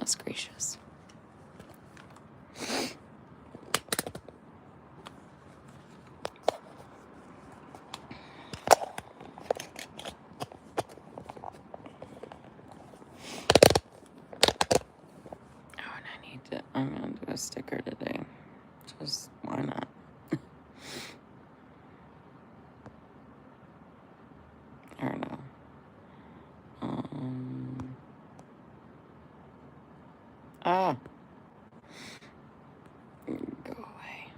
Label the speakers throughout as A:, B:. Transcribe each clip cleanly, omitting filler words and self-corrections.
A: Goodness gracious. I'm gonna do a sticker today. Just why not? I don't know. Go away.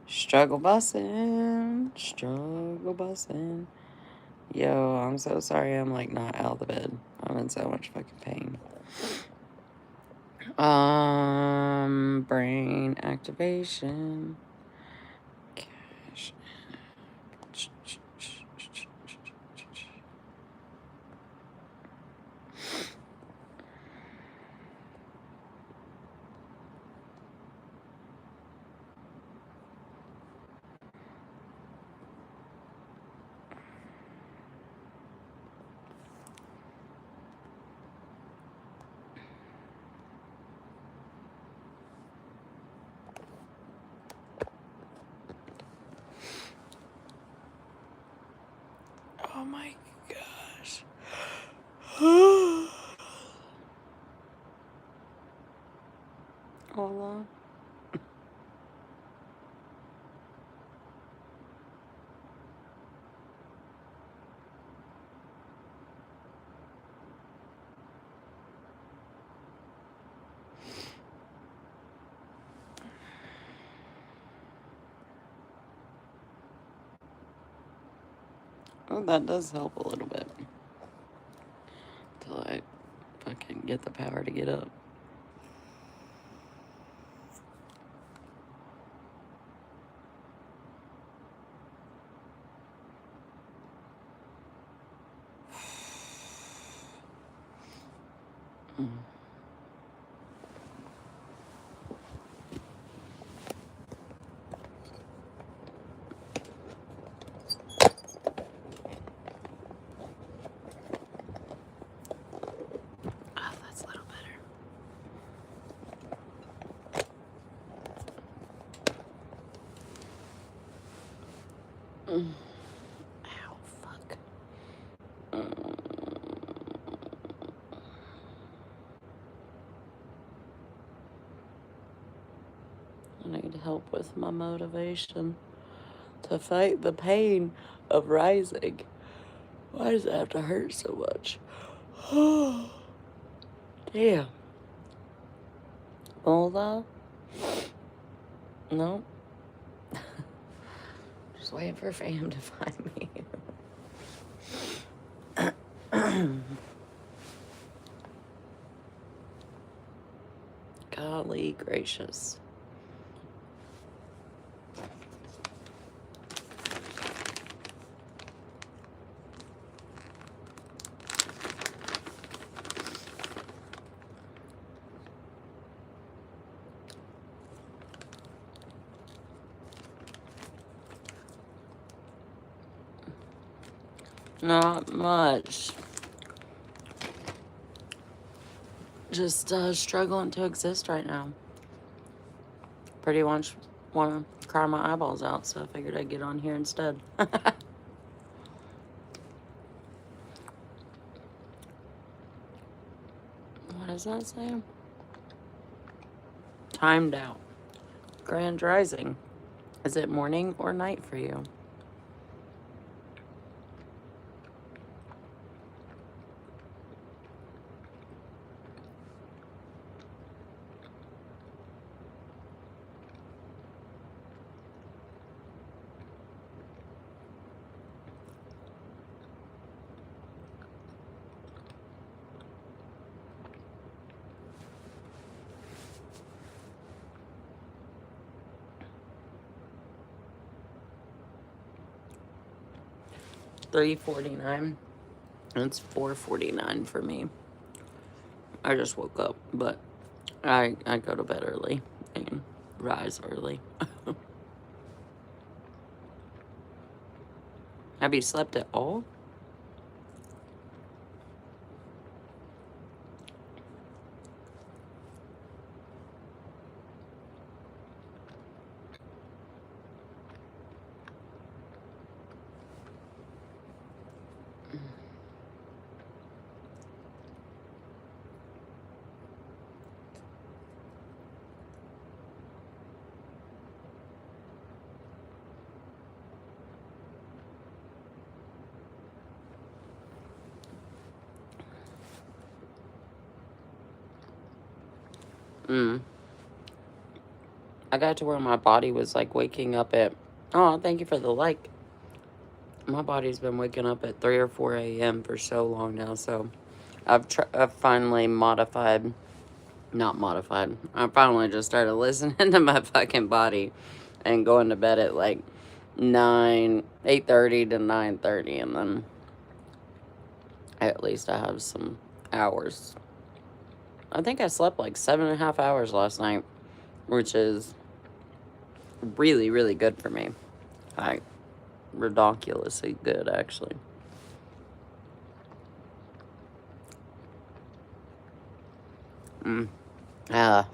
A: Struggle bussin'. Yo, I'm so sorry I'm like not out of the bed. I'm in so much fucking pain. Brain activation. Cash. Oh my gosh. Hold on. Oh, that does help a little bit. Till I fucking get the power to get up. Oh, that's a little better. Ow, fuck. I need help with my motivation to fight the pain of rising. Why does it have to hurt so much? Damn. Hold no. Just waiting for fam to find me. Golly gracious. Not much. Just struggling to exist right now. Pretty much want to cry my eyeballs out, so I figured I'd get on here instead. What does that say? Timed out. Grand rising. Is it morning or night for you? $3:49. It's 4:49 for me. I just woke up, but I go to bed early and rise early. Have you slept at all? Mm. I got to where my body was like waking up at. Oh, thank you for the like. My body's been waking up at 3 or 4 a.m. for so long now. So I've finally modified. Not modified. I finally just started listening to my fucking body and going to bed at like 8:30 to 9:30, and then at least I have some hours. I think I slept like 7.5 hours last night, which is really, really good for me. Like, ridiculously good, actually.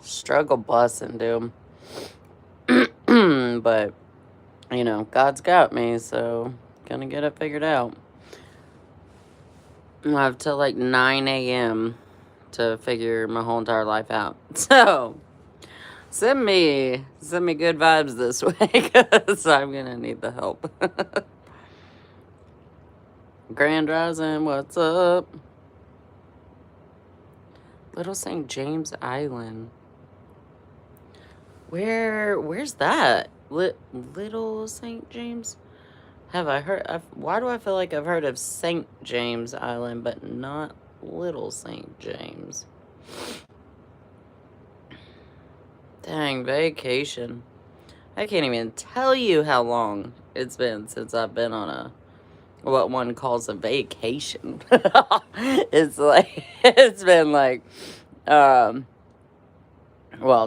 A: Struggle busting, dude. But, God's got me, so gonna get it figured out. I have till like 9 a.m. to figure my whole entire life out. So, send me good vibes this way, because I'm gonna need the help. Grand Rising, what's up? Little St. James Island. Where's that? Little St. James? Have I heard? Why do I feel like I've heard of St. James Island, but not Little St. James? Dang, vacation. I can't even tell you how long it's been since I've been on what one calls a vacation. It's like, it's been like, well,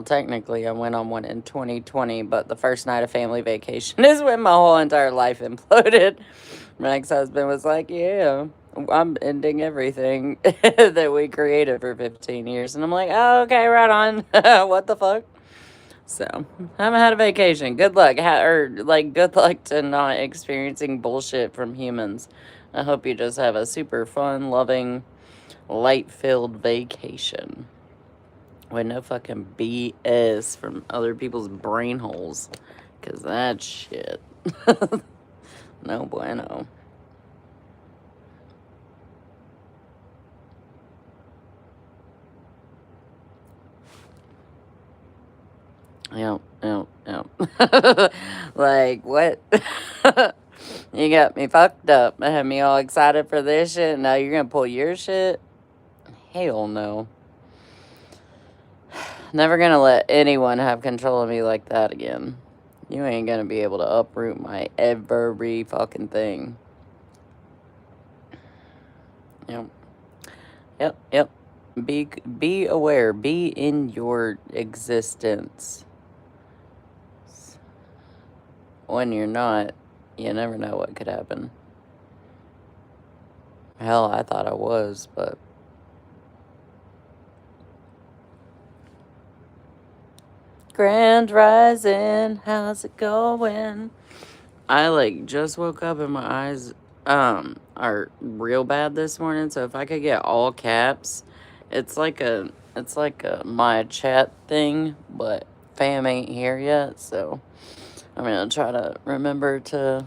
A: technically, I went on one in 2020, but the first night of family vacation is when my whole entire life imploded. My ex-husband was like, yeah, I'm ending everything that we created for 15 years. And I'm like, oh, okay, right on. What the fuck? So, I haven't had a vacation. Good luck. Good luck to not experiencing bullshit from humans. I hope you just have a super fun, loving, light-filled vacation with no fucking BS from other people's brain holes. Because that shit. No bueno. Yep. Like, what? You got me fucked up. Had me all excited for this shit. Now you're gonna pull your shit? Hell no. Never gonna let anyone have control of me like that again. You ain't gonna be able to uproot my every fucking thing. Yep. Be aware. Be in your existence. When you're not, you never know what could happen. Hell, I thought I was, but... Grand Rising, how's it going? I just woke up and my eyes are real bad this morning, so if I could get all caps, it's like a my chat thing, but fam ain't here yet, so I'm gonna try to remember to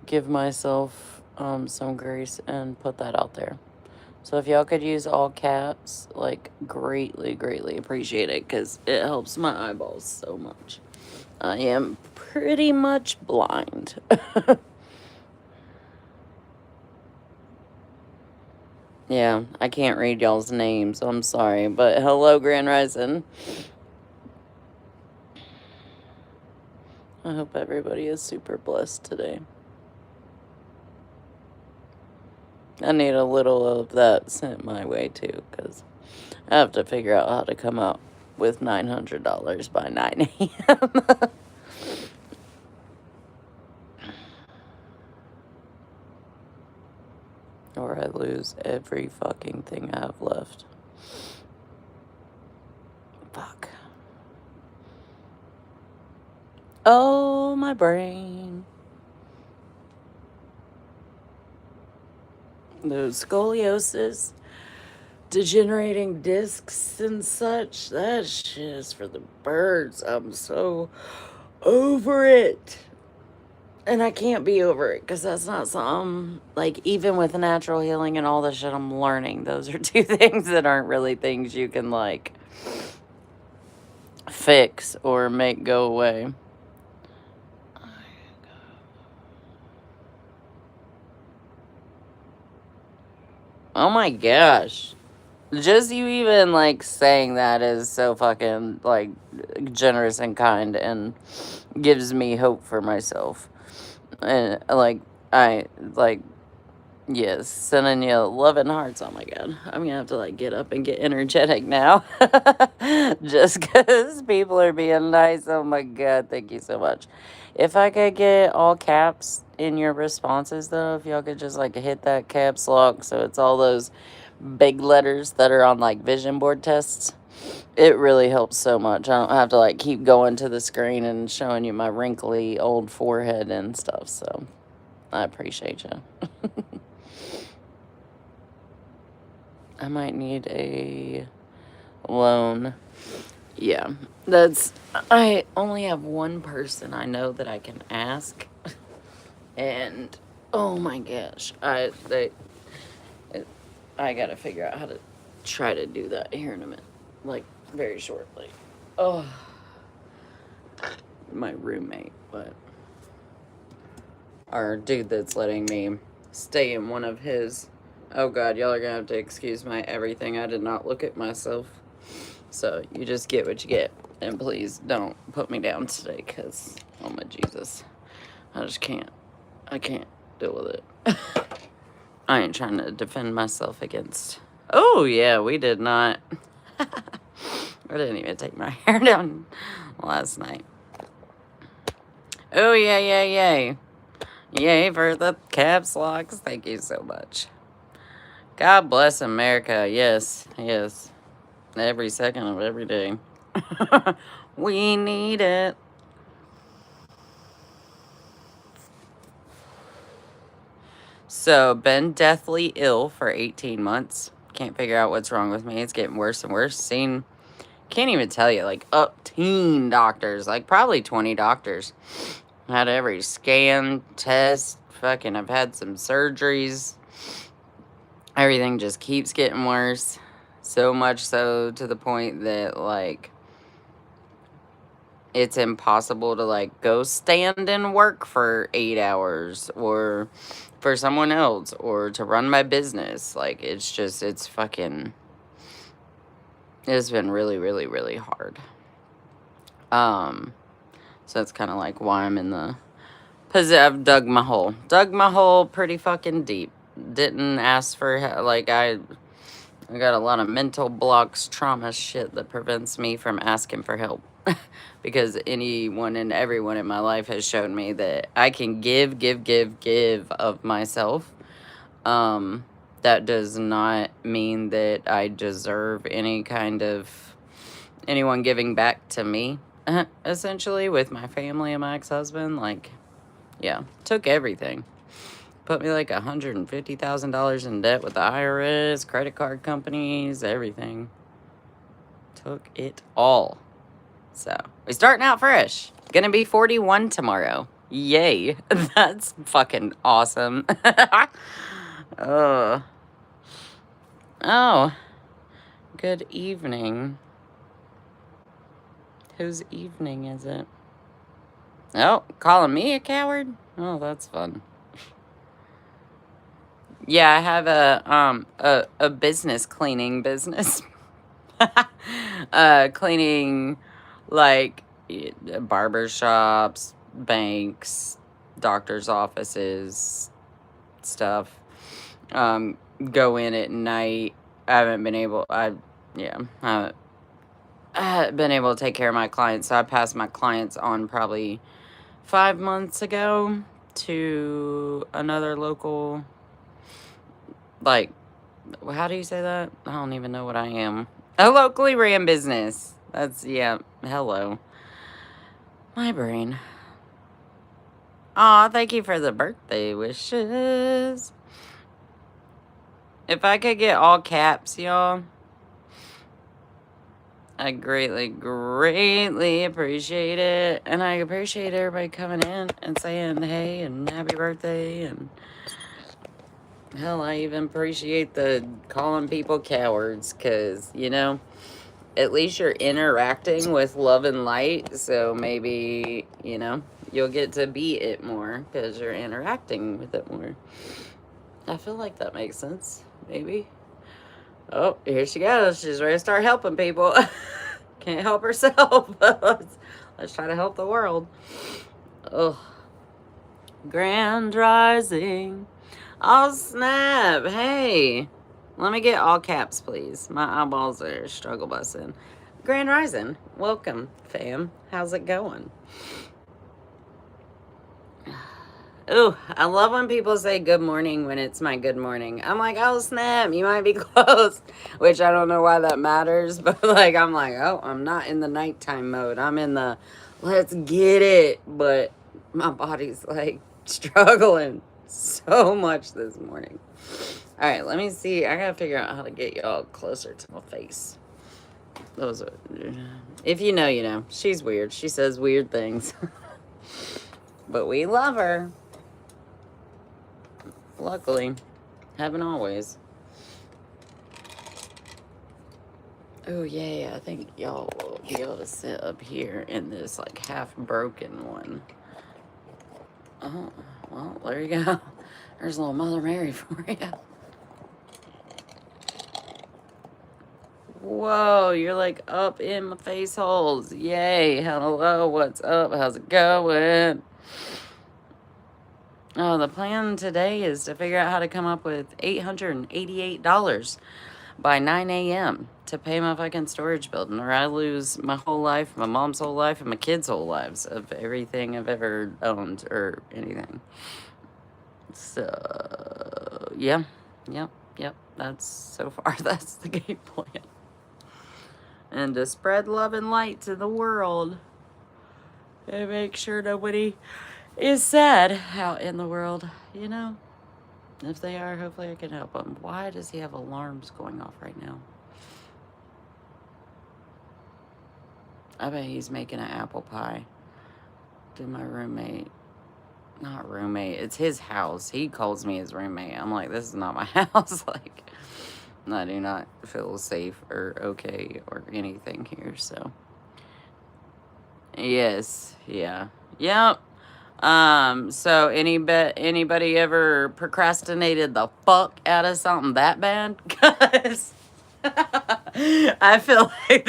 A: give myself some grace and put that out there. So if y'all could use all caps, greatly, greatly appreciate it, because it helps my eyeballs so much. I am pretty much blind. Yeah, I can't read y'all's names, so I'm sorry. But hello, Grand Rising. I hope everybody is super blessed today. I need a little of that sent my way, too, because I have to figure out how to come up with $900 by 9 a.m. Or I lose every fucking thing I have left. Fuck. Oh, my brain. Those scoliosis, degenerating discs and such, that shit is for the birds. I'm so over it. And I can't be over it because that's not something, like, even with natural healing and all the shit I'm learning, those are two things that aren't really things you can, like, fix or make go away. Oh my gosh. Just you even, like, saying that is so fucking, like, generous and kind and gives me hope for myself. And, like, yes, sending you loving hearts. Oh my god. I'm gonna have to, like, get up and get energetic now. Just because people are being nice. Oh my god, thank you so much. If I could get all caps in your responses, though, if y'all could just, like, hit that caps lock so it's all those big letters that are on, like, vision board tests, it really helps so much. I don't have to, like, keep going to the screen and showing you my wrinkly old forehead and stuff, so I appreciate you. I might need a loan. Yeah, I only have one person I know that I can ask, and oh my gosh, I gotta figure out how to try to do that here in a minute, like, very shortly. Oh, my roommate, but our dude that's letting me stay in one of his, oh god, y'all are gonna have to excuse my everything. I did not look at myself. So you just get what you get. And please don't put me down today because, oh my Jesus, I just can't. I can't deal with it. I ain't trying to defend myself against. Oh, yeah, we did not. I didn't even take my hair down last night. Oh, yeah, yay. Yay for the caps locks. Thank you so much. God bless America. Yes. Every second of every day. We need it. So, been deathly ill for 18 months. Can't figure out what's wrong with me. It's getting worse and worse. Can't even tell you, like, up teen doctors, like, probably 20 doctors. Had every scan, test, I've had some surgeries. Everything just keeps getting worse. So much so to the point that, like, it's impossible to, like, go stand and work for 8 hours or for someone else or to run my business. Like, it's been really, really, really hard. So that's kind of like why I'm in the position. I've dug my hole pretty fucking deep. Didn't ask for, like, I got a lot of mental blocks, trauma shit that prevents me from asking for help. Because anyone and everyone in my life has shown me that I can give of myself. That does not mean that I deserve any kind of anyone giving back to me. Essentially, with my family and my ex-husband, like, yeah, took everything. Put me like $150,000 in debt with the IRS, credit card companies, everything. Took it all. So, we're starting out fresh. Gonna be 41 tomorrow. Yay. That's fucking awesome. Oh. Good evening. Whose evening is it? Oh, calling me a coward? Oh, that's fun. Yeah, I have a business, cleaning business. Cleaning, like, barber shops, banks, doctor's offices, stuff. Go in at night. I haven't been able to take care of my clients, so I passed my clients on probably 5 months ago to another local, like, how do you say that? I don't even know what I am. A locally ran business. That's, yeah, hello. My brain. Aw, thank you for the birthday wishes. If I could get all caps, y'all, I greatly, greatly appreciate it. And I appreciate everybody coming in and saying hey and happy birthday. And hell, I even appreciate the calling people cowards because, you know, at least you're interacting with love and light. So maybe, you know, you'll get to be it more because you're interacting with it more. I feel like that makes sense. Maybe. Oh, here she goes. She's ready to start helping people. Can't help herself. Let's try to help the world. Oh, Grand Rising. Oh, snap. Hey, let me get all caps, please. My eyeballs are struggle busting. Grand Rising. Welcome, fam. How's it going? Ooh, I love when people say good morning when it's my good morning. I'm like, oh snap, you might be close. Which I don't know why that matters, but like, I'm like, oh, I'm not in the nighttime mode. I'm in the let's get it. But my body's like struggling so much this morning. All right, let me see. I gotta figure out how to get y'all closer to my face. Those are, if you know, you know. She's weird. She says weird things. But we love her. Luckily, haven't always. Oh yeah, I think y'all will be able to sit up here in this like half broken one. Oh, well, there you go. There's a little Mother Mary for you. Whoa, you're like up in my face holes. Yay, hello, what's up? How's it going? Oh, the plan today is to figure out how to come up with $888 by 9 a.m. to pay my fucking storage building, or I lose my whole life, my mom's whole life, and my kids' whole lives of everything I've ever owned or anything. So, yeah. Yep. That's so far, that's the game plan. And to spread love and light to the world and make sure nobody is sad out in the world, you know? If they are, hopefully I can help them. Why does he have alarms going off right now? I bet he's making an apple pie. Did my roommate... Not roommate, it's his house. He calls me his roommate. I'm like, this is not my house. Like, I do not feel safe or okay or anything here, so... Yes, yeah. Yep. So anybody ever procrastinated the fuck out of something that bad? Cause I feel like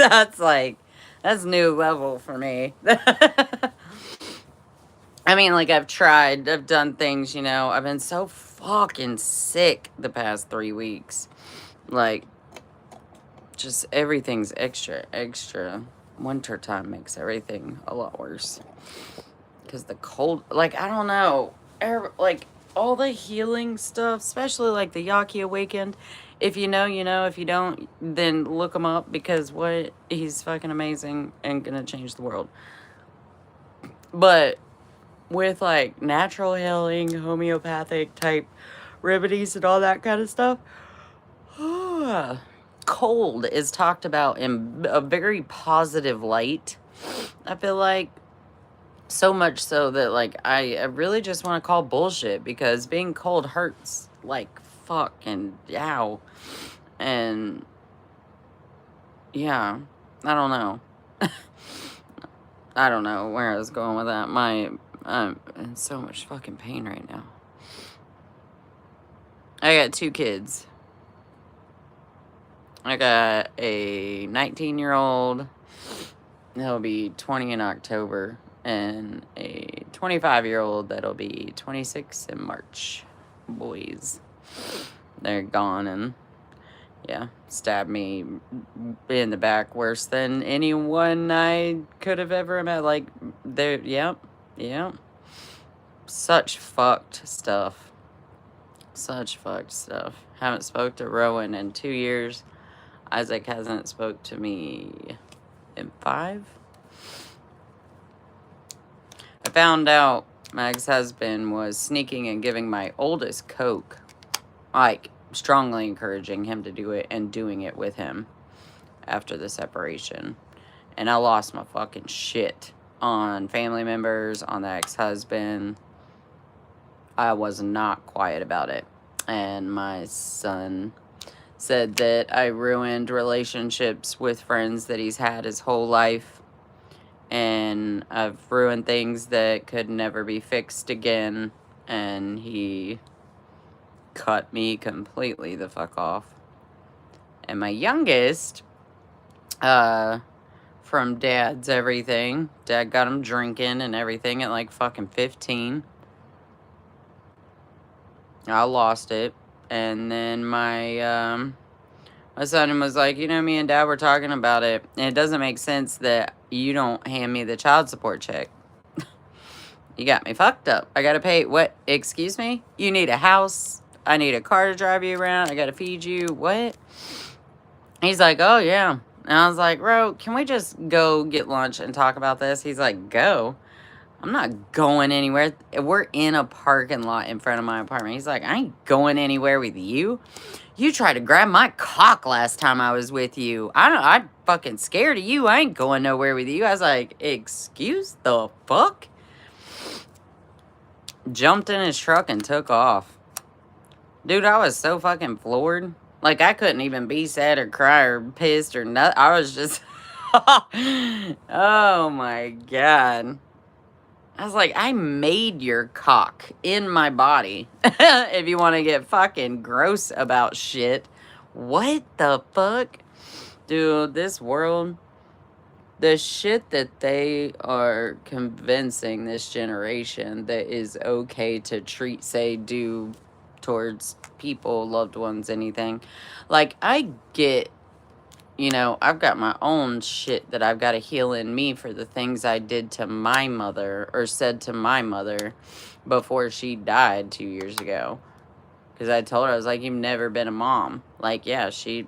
A: that's new level for me. I mean, like I've done things, you know, I've been so fucking sick the past 3 weeks. Like, just everything's extra. Wintertime makes everything a lot worse. Because the cold, like, I don't know, like, all the healing stuff, especially, like, the Yaki Awakened, if you know, you know, if you don't, then look him up, because he's fucking amazing and gonna change the world. But with, like, natural healing, homeopathic type remedies and all that kind of stuff, cold is talked about in a very positive light, I feel like. So much so that, like, I really just want to call bullshit, because being cold hurts like fucking ow. And yeah, I don't know. I don't know where I was going with that. I'm in so much fucking pain right now. I got 2 kids. I got a 19-year-old. He'll be 20 in October. And a 25-year-old that'll be 26 in March. Boys. They're gone, and yeah, stabbed me in the back worse than anyone I could have ever met. Like, they're, yep. Such fucked stuff. Haven't spoke to Rowan in 2 years. Isaac hasn't spoke to me in 5. I found out my ex-husband was sneaking and giving my oldest coke, like, strongly encouraging him to do it and doing it with him after the separation. And I lost my fucking shit on family members, on the ex-husband. I was not quiet about it. And my son said that I ruined relationships with friends that he's had his whole life. And I've ruined things that could never be fixed again. And he cut me completely the fuck off. And my youngest, from Dad's everything, Dad got him drinking and everything at like fucking 15. I lost it. And then my son was like, you know, me and Dad were talking about it, and it doesn't make sense that you don't hand me the child support check. You got me fucked up. I gotta pay, what, excuse me? You need a house? I need a car to drive you around? I gotta feed you? What? He's like, oh, yeah. And I was like, bro, can we just go get lunch and talk about this? He's like, go? I'm not going anywhere. We're in a parking lot in front of my apartment. He's like, I ain't going anywhere with you. You tried to grab my cock last time I was with you. I'm fucking scared of you. I ain't going nowhere with you. I was like, excuse the fuck? Jumped in his truck and took off. Dude, I was so fucking floored. Like, I couldn't even be sad or cry or pissed or nothing. I was just... oh, my God. I was like, I made your cock in my body. If you want to get fucking gross about shit. What the fuck? Dude, this world... The shit that they are convincing this generation that is okay to treat, say, do towards people, loved ones, anything. Like, I get, you know, I've got my own shit that I've got to heal in me for the things I did to my mother or said to my mother before she died 2 years ago. Because I told her, I was like, you've never been a mom. Like, yeah, she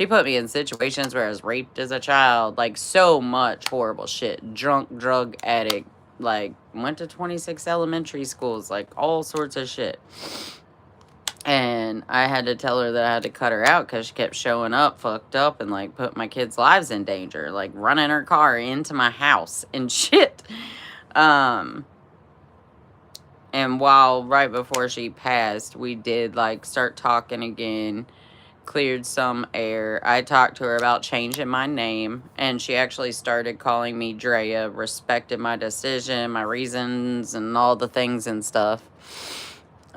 A: put me in situations where I was raped as a child. Like, so much horrible shit. Drunk, drug addict. Like, went to 26 elementary schools. Like, all sorts of shit. And I had to tell her that I had to cut her out because she kept showing up fucked up and, like, put my kids' lives in danger. Like, running her car into my house and shit. And while right before she passed, we did, like, start talking again, cleared some air. I talked to her about changing my name, and she actually started calling me Drea, respected my decision, my reasons, and all the things and stuff.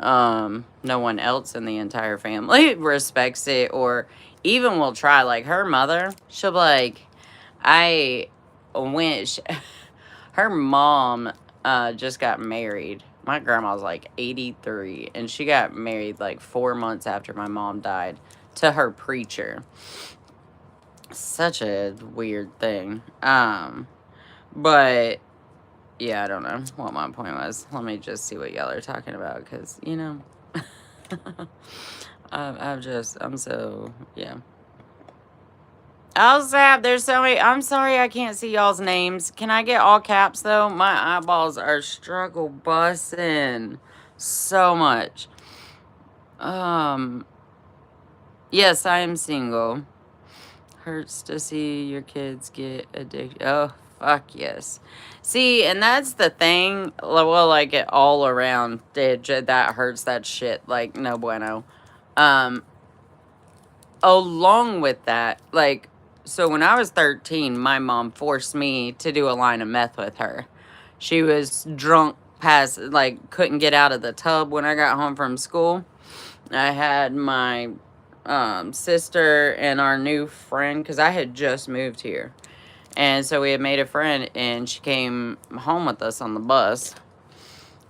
A: No one else in the entire family respects it or even will try. Like, her mother, she'll be like, her mom just got married. My grandma was like 83, and she got married like 4 months after my mom died to her preacher. Such a weird thing. But yeah, I don't know what my point was. Let me just see what y'all are talking about, because, you know, I'm so, yeah. Oh, Zap, there's so many. I'm sorry I can't see y'all's names. Can I get all caps, though? My eyeballs are struggle busting so much. Yes, I am single. Hurts to see your kids get addicted. Oh, fuck yes. See, and that's the thing. Well, like, it all around, that hurts, that shit. Like, no bueno. Along with that, like, so when I was 13, my mom forced me to do a line of meth with her. She was drunk past, like, couldn't get out of the tub when I got home from school. I had my sister and our new friend, because I had just moved here. And so we had made a friend, and she came home with us on the bus.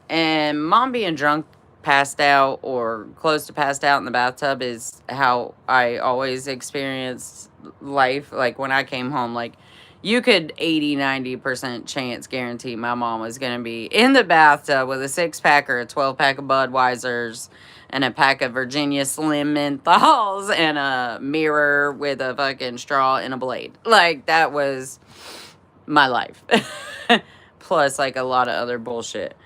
A: And Mom being drunk, passed out, or close to passed out in the bathtub is how I always experienced life. Like, when I came home, like, you could 80-90% chance guarantee my mom was going to be in the bathtub with a 6-pack or a 12-pack of Budweisers and a pack of Virginia Slim menthols and a mirror with a fucking straw and a blade. Like, that was my life. Plus, like, a lot of other bullshit.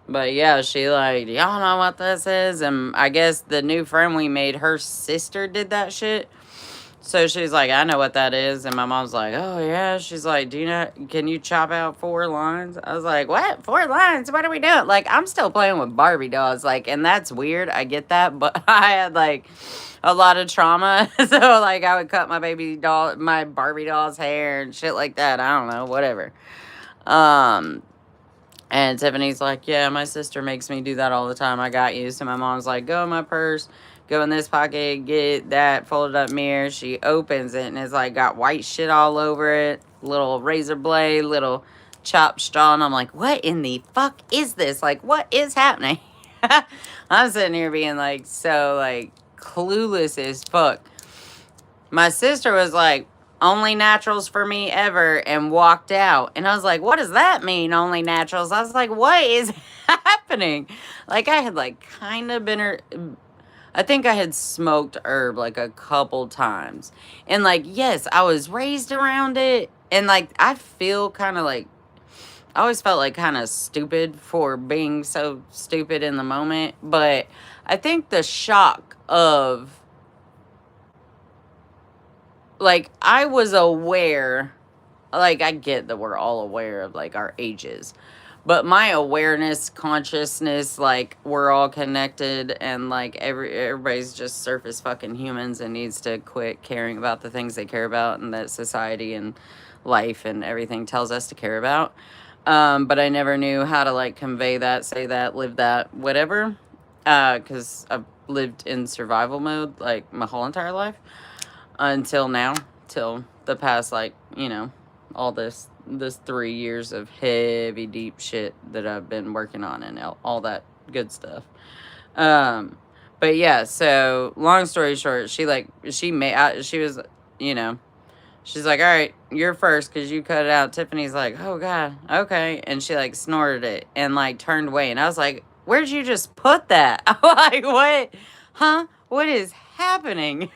A: But yeah, she like, y'all know what this is? And I guess the new friend we made, her sister did that shit. So she's like, I know what that is. And my mom's like, oh yeah. She's like, do you know, can you chop out 4 lines? I was like, what? 4 lines? What are we doing? Like, I'm still playing with Barbie dolls. Like, and that's weird. I get that. But I had like a lot of trauma. So like I would cut my Barbie doll's hair and shit like that. I don't know, whatever. Um, and Tiffany's like, yeah, my sister makes me do that all the time. I got you. So my mom's like, go in my purse, go in this pocket, get that folded up mirror. She opens it and it's like got white shit all over it. Little razor blade, little chopped straw. And I'm like, what in the fuck is this? Like, what is happening? I'm sitting here being like, so like clueless as fuck. My sister was like, only naturals for me ever, and walked out. And I was like, what does that mean, only naturals? I was like, what is happening? Like, I had like kind of I think I had smoked herb like a couple times. And like, yes, I was raised around it. And like, I feel kind of like, I always felt like kind of stupid for being so stupid in the moment. But I think the shock of, like, I was aware, like, I get that we're all aware of like our ages, but my awareness, consciousness, like, we're all connected, and like everybody's just surface fucking humans and needs to quit caring about the things they care about and that society and life and everything tells us to care about. But I never knew how to like convey that, say that, live that, whatever, because I've lived in survival mode like my whole entire life until now, till the past, like, you know, all this 3 years of heavy deep shit that I've been working on and all that good stuff. um but yeah, so long story short, she was, you know, she's like, all right, you're first because you cut it out. Tiffany's like, oh god, okay. And she like snorted it and like turned away, and I was like, where'd you just put that? I'm like, what? Huh? What is happening?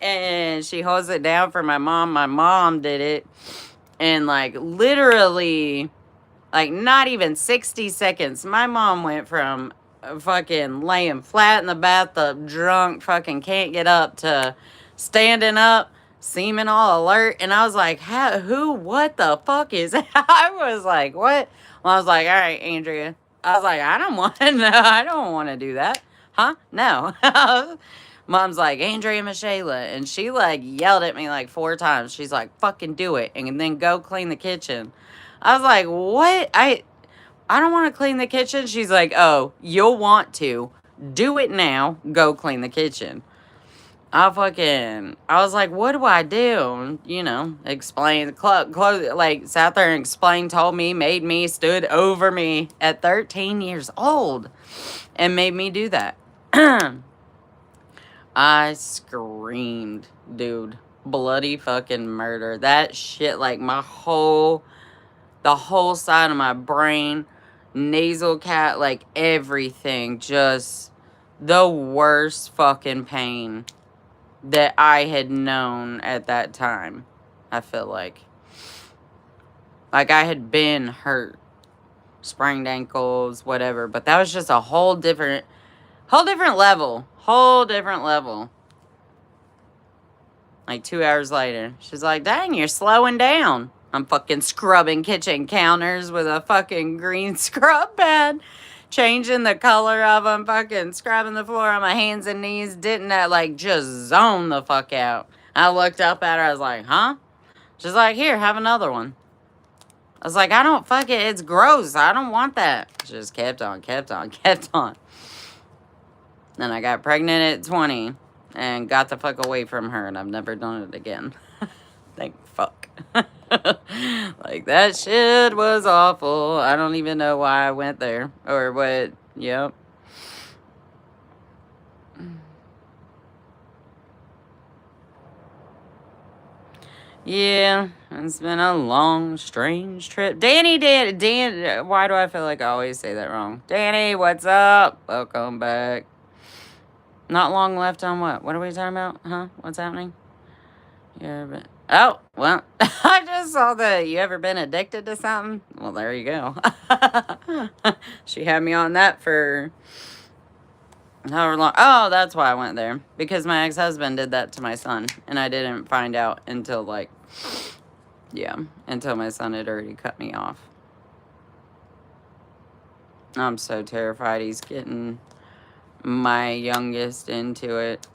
A: And she holds it down for my mom. My mom did it. And like literally, like not even 60 seconds, my mom went from fucking laying flat in the bathtub, drunk, fucking can't get up, to standing up, seeming all alert. And I was like, what the fuck is I was like, what? Well, I was like, all right, Andrea. I was like, I don't want to know. I don't want to do that. Huh? No. Mom's like, Andrea Michaela. And she like yelled at me like 4 times. She's like, fucking do it. And then go clean the kitchen. I was like, what? I don't want to clean the kitchen. She's like, oh, you'll want to. Do it now. Go clean the kitchen. I was like, what do I do? You know, explain, like, sat there and explained, told me, made me, stood over me at 13 years old and made me do that. I screamed, dude. Bloody fucking murder. That shit, like, the whole side of my brain, nasal cat, like, everything, just the worst fucking pain that I had known at that time. I feel like I had been hurt, sprained ankles, whatever, but that was just a whole different level. Like 2 hours later, she's like, dang, you're slowing down. I'm fucking scrubbing kitchen counters with a fucking green scrub pad, changing the color of them, fucking scrubbing the floor on my hands and knees. Didn't that like just zone the fuck out? I looked up at her. I was like, huh? She's like, here, have another one. I was like, I don't, fuck it. It's gross. I don't want that. She just kept on. Then I got pregnant at 20 and got the fuck away from her, and I've never done it again. Thank fuck. Like, that shit was awful. I don't even know why I went there or what. Yep. Yeah, it's been a long, strange trip. Dan, why do I feel like I always say that wrong? Danny, what's up? Welcome back. Not long left on what? What are we talking about? Huh? What's happening? Yeah, but Oh, well, I just saw that you ever been addicted to something? Well, there you go. She had me on that for however long. Oh, that's why I went there. Because my ex-husband did that to my son. And I didn't find out until, like, yeah, until my son had already cut me off. I'm so terrified he's getting my youngest into it.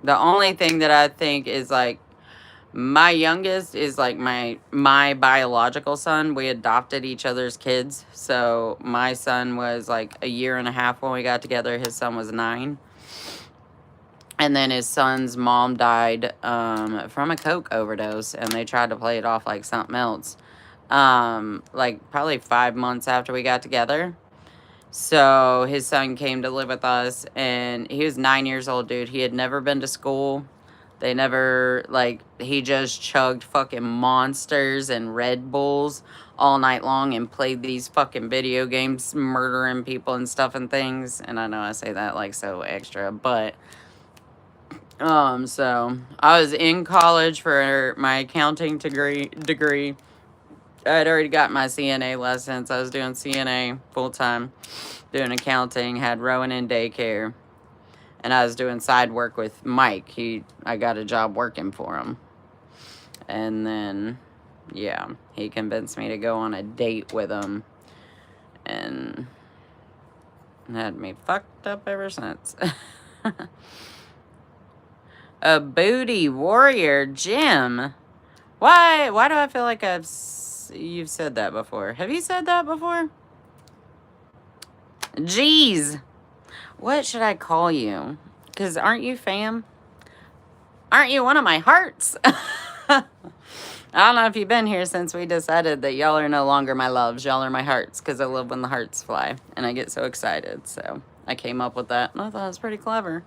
A: The only thing that I think is, like, my youngest is like my biological son. We adopted each other's kids. So my son was like a year and a half when we got together. His son was 9. And then his son's mom died from a coke overdose, and they tried to play it off like something else. Like probably 5 months after we got together. So his son came to live with us, and he was 9 years old, dude. He had never been to school. They never, like, he just chugged fucking Monsters and Red Bulls all night long and played these fucking video games, murdering people and stuff and things. And I know I say that, like, so extra, but, so I was in college for my accounting degree. I had already got my CNA lessons. I was doing CNA full-time, doing accounting, had Rowan in daycare. And I was doing side work with Mike. I got a job working for him. And then, yeah, he convinced me to go on a date with him. And had me fucked up ever since. A booty warrior, Jim. Why do I feel like you've said that before? Have you said that before? Jeez. What should I call you? Because aren't you fam? Aren't you one of my hearts? I don't know if you've been here since we decided that y'all are no longer my loves. Y'all are my hearts, because I love when the hearts fly. And I get so excited. So I came up with that. And I thought it was pretty clever.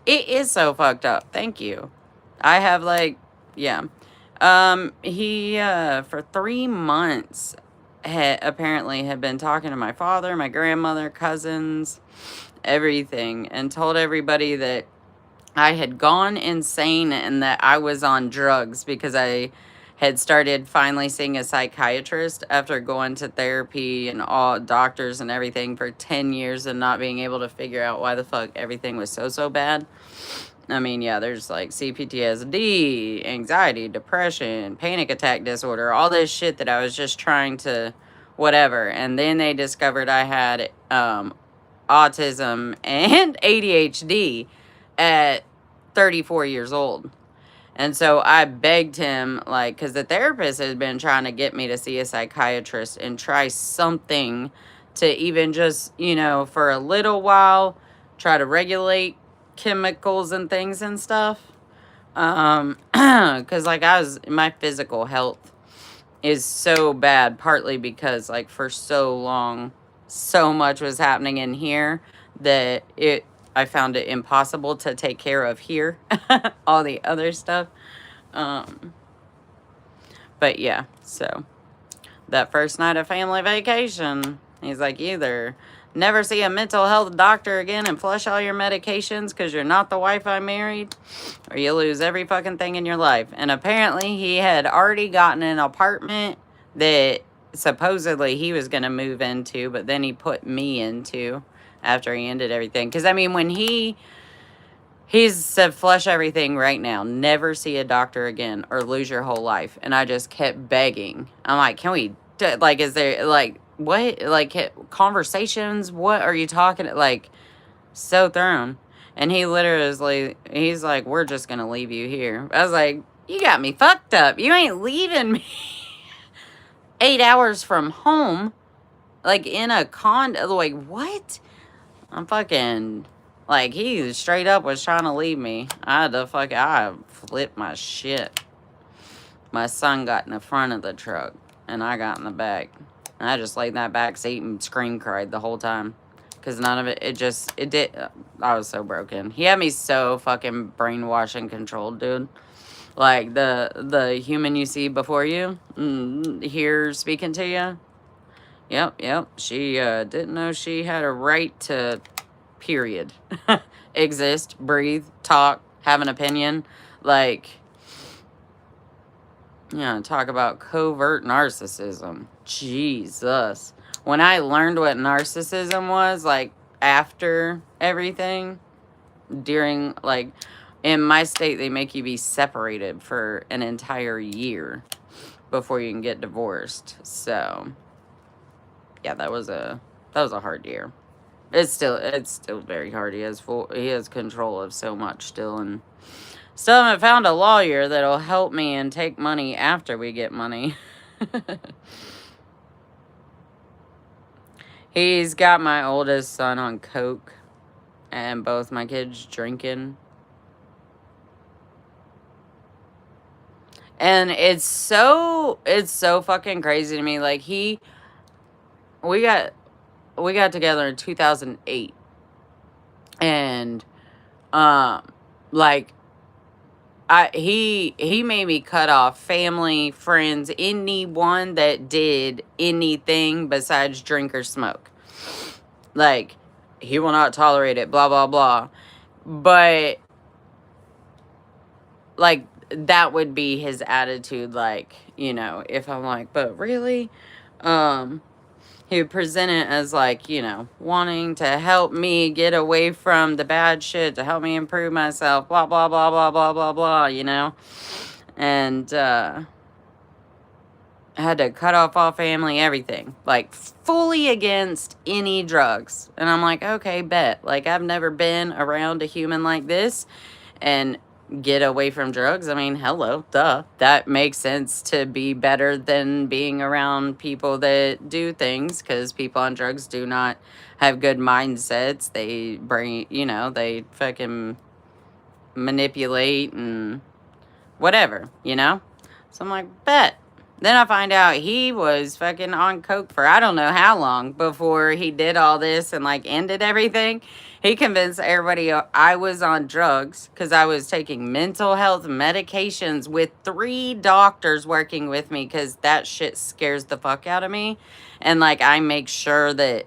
A: It is so fucked up. Thank you. I have like, yeah. He, for 3 months, apparently had been talking to my father, my grandmother, cousins, everything, and told everybody that I had gone insane and that I was on drugs because I had started finally seeing a psychiatrist after going to therapy and all doctors and everything for 10 years and not being able to figure out why the fuck everything was so bad. I mean, yeah, there's like CPTSD, anxiety, depression, panic attack disorder, all this shit that I was just trying to whatever. And then they discovered I had autism and ADHD at 34 years old. And so I begged him, like, because the therapist had been trying to get me to see a psychiatrist and try something to even just, you know, for a little while, try to regulate chemicals and things and stuff. Because, like, my physical health is so bad, partly because, like, for so long, so much was happening in here that I found it impossible to take care of here, all the other stuff. But yeah, so that first night of family vacation, he's like, either never see a mental health doctor again and flush all your medications because you're not the wife I married, or you lose every fucking thing in your life. And apparently he had already gotten an apartment that supposedly he was going to move into, but then he put me into after he ended everything. Because, I mean, when he's said, flush everything right now. Never see a doctor again or lose your whole life. And I just kept begging. I'm like, can we, like, is there, like, what? Like, conversations? What are you talking, like, so thrown. And he literally, he's like, we're just going to leave you here. I was like, you got me fucked up. You ain't leaving me 8 hours from home. Like, in a condo. Like, what? I'm fucking, like, he straight up was trying to leave me. I flipped my shit. My son got in the front of the truck, and I got in the back. And I just laid in that back seat and cried the whole time. Because none of it did, I was so broken. He had me so fucking brainwashed and controlled, dude. Like, the human you see before you, here speaking to you. Yep. She didn't know she had a right to period. Exist, breathe, talk, have an opinion. Like, talk about covert narcissism. Jesus. When I learned what narcissism was, like, after everything, during, like, in my state, they make you be separated for an entire year before you can get divorced. So, yeah, that was a hard year. It's still very hard. He has control of so much still, and still haven't found a lawyer that'll help me and take money after we get money. He's got my oldest son on coke and both my kids drinking. And it's so fucking crazy to me. Like, we got together in 2008. And like, he made me cut off family, friends, anyone that did anything besides drink or smoke. Like, he will not tolerate it, blah, blah, blah. But, like, that would be his attitude, like, if I'm like, but really? He would present it as, like, wanting to help me get away from the bad shit, to help me improve myself, blah, blah, blah, blah, blah, blah, blah, And, I had to cut off all family, everything. Like, fully against any drugs. And I'm like, okay, bet. Like, I've never been around a human like this. And get away from drugs. I mean, hello, duh. That makes sense to be better than being around people that do things, because people on drugs do not have good mindsets. They bring, they fucking manipulate and whatever, So I'm like, bet. Then I find out he was fucking on coke for I don't know how long before he did all this and, like, ended everything. He convinced everybody I was on drugs because I was taking mental health medications with 3 doctors working with me, because that shit scares the fuck out of me. And, like, I make sure that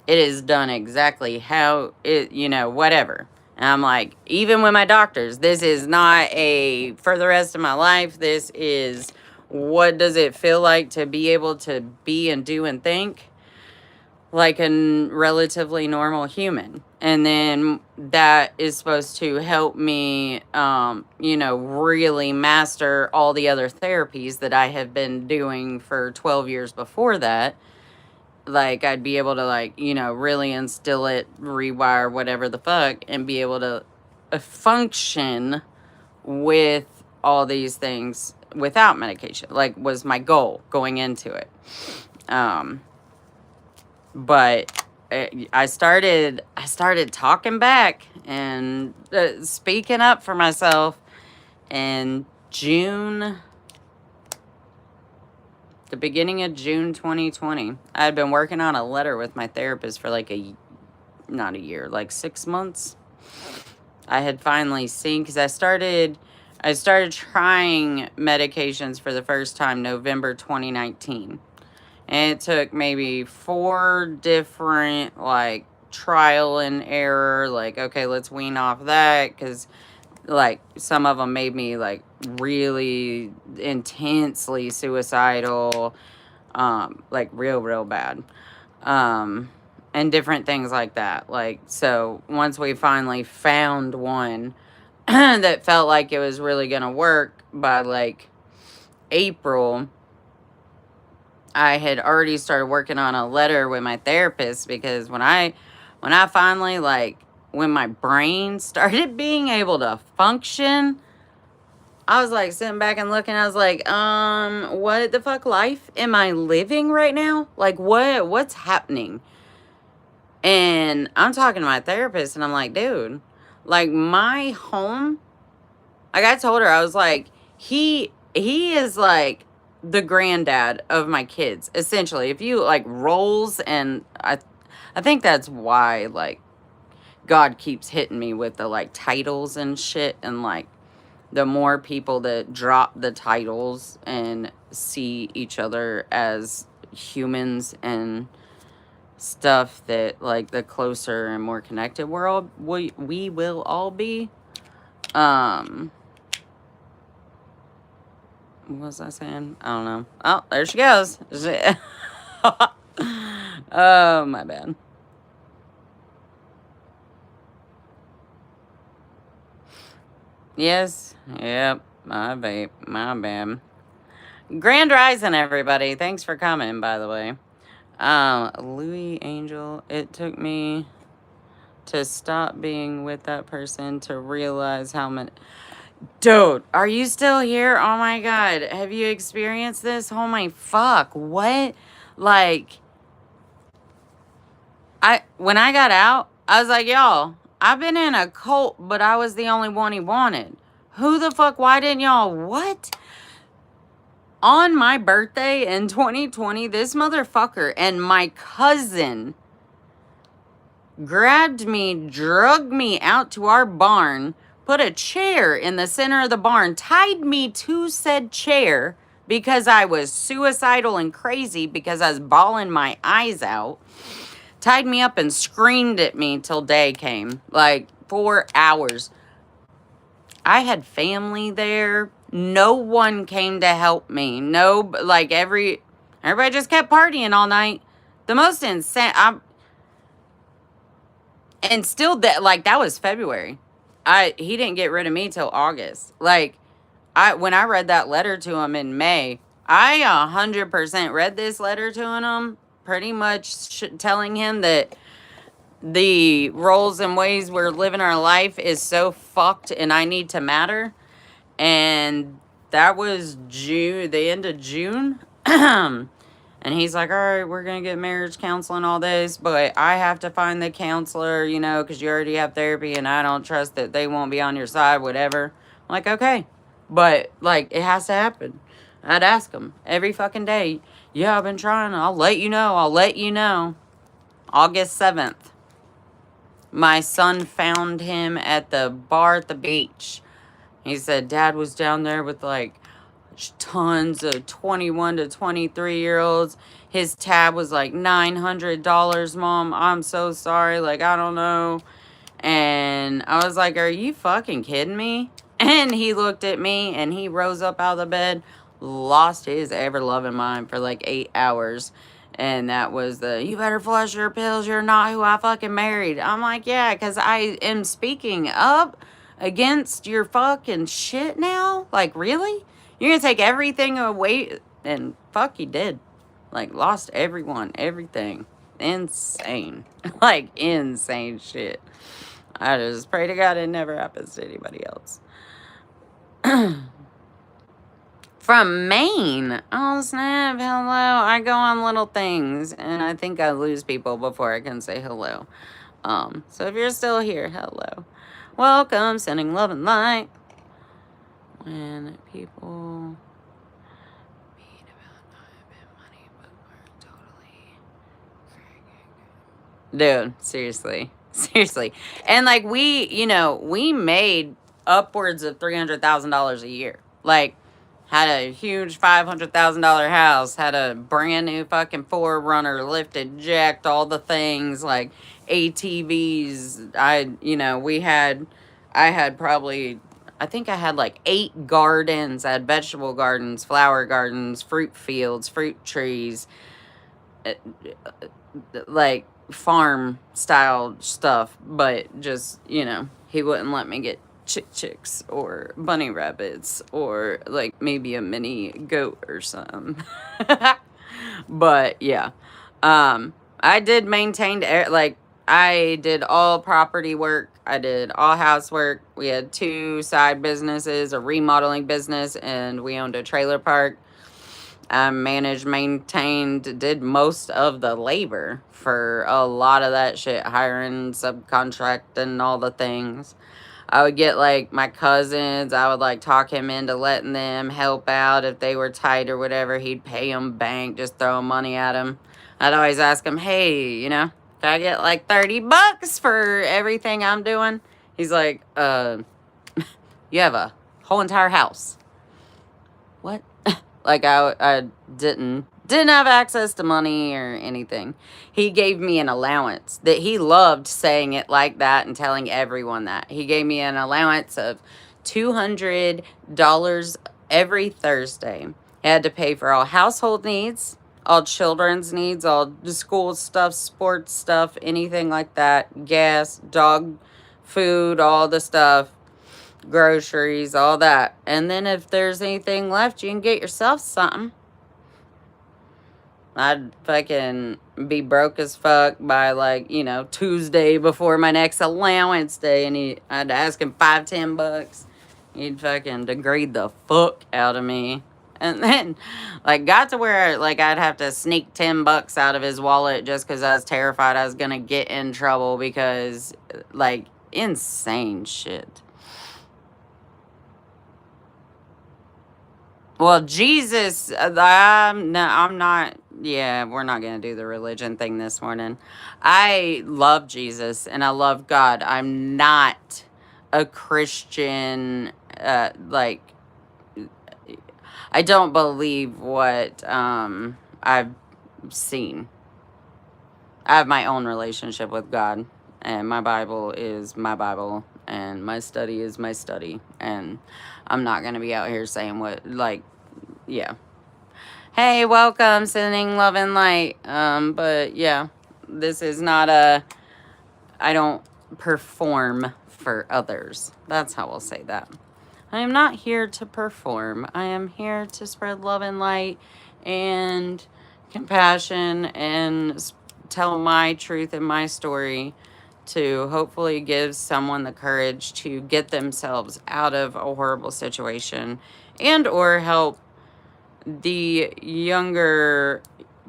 A: it is done exactly how it, whatever. And I'm like, even with my doctors, this is not a for the rest of my life. This is, what does it feel like to be able to be and do and think like a relatively normal human? And then that is supposed to help me, really master all the other therapies that I have been doing for 12 years before that. Like, I'd be able to, like, really instill it, rewire, whatever the fuck, and be able to function with all these things without medication, like, was my goal going into it. But I started talking back and speaking up for myself in the beginning of June 2020. I had been working on a letter with my therapist for like not a year, like 6 months. I had finally seen, because I started trying medications for the first time November 2019. And it took maybe 4 different, like, trial and error. Like, okay, let's wean off that, because, like, some of them made me, like, really intensely suicidal. Like, real bad. And different things like that. Like, so once we finally found one that felt like it was really going to work by, like, April, I had already started working on a letter with my therapist, because when I finally, like, when my brain started being able to function, I was, like, sitting back and looking, I was like, what the fuck life am I living right now? Like, what's happening? And I'm talking to my therapist, and I'm like, dude, like, my home, like, I told her, I was like, he is, like, the granddad of my kids, essentially. If you, like, roles, and I think that's why, like, God keeps hitting me with the, like, titles and shit, and, like, the more people that drop the titles and see each other as humans and stuff that, like, the closer and more connected world we will all be. What was I saying? I don't know. Oh, there she goes. Oh, my bad. Yes. Yep. My vape. My bad. Grand Rising, everybody. Thanks for coming, by the way. Louis Angel. It took me to stop being with that person to realize how many... Dude, are you still here? Oh my God. Have you experienced this? Oh my fuck. What? Like, when I got out, I was like, y'all, I've been in a cult, but I was the only one he wanted. Who the fuck? Why didn't y'all? What? On my birthday in 2020, this motherfucker and my cousin grabbed me, drugged me out to our barn, put a chair in the center of the barn, tied me to said chair because I was suicidal and crazy because I was bawling my eyes out, tied me up and screamed at me till day came, like 4 hours. I had family there. No one came to help me. No, like everybody just kept partying all night. The most insane, and still that, like, that was February. He didn't get rid of me till August. Like, when I read that letter to him in May, I 100% read this letter to him, pretty much telling him that the roles and ways we're living our life is so fucked and I need to matter. And that was June, the end of June. And he's like, all right, we're going to get marriage counseling, all this, but I have to find the counselor, you know, because you already have therapy and I don't trust that they won't be on your side, whatever. I'm like, okay. But, like, it has to happen. I'd ask him every fucking day. Yeah, I've been trying. I'll let you know. I'll let you know. August 7th. My son found him at the bar at the beach. He said Dad was down there with, like, tons of 21 to 23-year-olds. His tab was like $900, Mom. I'm so sorry. Like, I don't know. And I was like, are you fucking kidding me? And he looked at me and he rose up out of the bed, lost his ever-loving mind for like 8 hours. And that was you better flush your pills. You're not who I fucking married. I'm like, yeah, because I am speaking up against your fucking shit now? Like, really? You're gonna take everything away? And fuck, he did. Like, lost everyone, everything. Insane. Like, insane shit. I just pray to God it never happens to anybody else. From Maine. Oh, snap. Hello. I go on little things, and I think I lose people before I can say hello. So if you're still here, hello. Welcome, sending love and light. When people meet about not having money, but we're totally... Dude, seriously. Seriously. And, like, we made upwards of $300,000 a year. Like, had a huge $500,000 house, had a brand new fucking 4Runner, lifted, jacked, all the things, like ATVs. I had probably, I think I had like 8 gardens. I had vegetable gardens, flower gardens, fruit fields, fruit trees, like farm style stuff. But just, he wouldn't let me get chicks or bunny rabbits or like maybe a mini goat or something. But yeah, I did maintain, like, I did all property work. I did all housework. We had 2 side businesses, a remodeling business, and we owned a trailer park. I managed, maintained, did most of the labor for a lot of that shit, hiring, subcontracting, all the things. I would get, like, my cousins, I would, like, talk him into letting them help out if they were tight or whatever. He'd pay them bank, just throw money at him. I'd always ask him, hey, can I get, like, $30 for everything I'm doing? He's like, you have a whole entire house. What? Like, I didn't Didn't have access to money or anything. He gave me an allowance that he loved saying it like that and telling everyone that. He gave me an allowance of $200 every Thursday. I had to pay for all household needs, all children's needs, all the school stuff, sports stuff, anything like that, gas, dog food, all the stuff, groceries, all that. And then if there's anything left, you can get yourself something. I'd fucking be broke as fuck by, like, you know, Tuesday before my next allowance day, and I'd ask him $5-10. He'd fucking degrade the fuck out of me. And then, like, got to where, like, I'd have to sneak $10 out of his wallet just because I was terrified I was gonna get in trouble because, like, insane shit. Well, Jesus, I'm not, yeah, we're not going to do the religion thing this morning. I love Jesus and I love God. I'm not a Christian, like, I don't believe what I've seen. I have my own relationship with God, and my Bible is my Bible, and my study is my study, and I'm not going to be out here saying what, like, yeah. Hey, welcome, sending love and light. But yeah, this is not I don't perform for others. That's how we'll say that. I am not here to perform. I am here to spread love and light and compassion and tell my truth and my story to hopefully give someone the courage to get themselves out of a horrible situation and or help the younger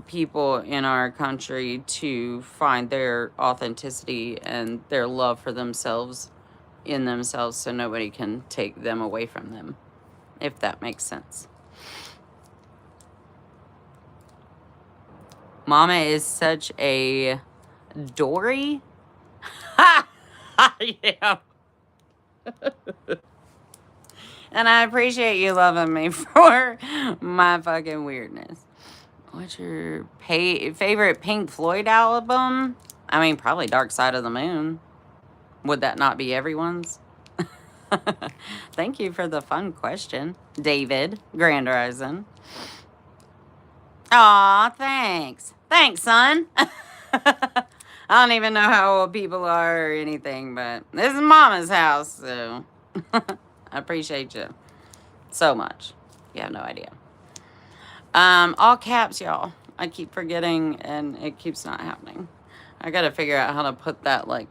A: people in our country to find their authenticity and their love for themselves in themselves so nobody can take them away from them, if that makes sense. Mama is such a Dory. Yeah. And I appreciate you loving me for my fucking weirdness. What's your favorite Pink Floyd album? I mean, probably Dark Side of the Moon. Would that not be everyone's? Thank you for the fun question, David Grand Rising. Aw, thanks. Thanks, son. I don't even know how old people are or anything, but this is Mama's house, so I appreciate you so much. You have no idea. All caps, y'all. I keep forgetting, and it keeps not happening. I gotta figure out how to put that, like,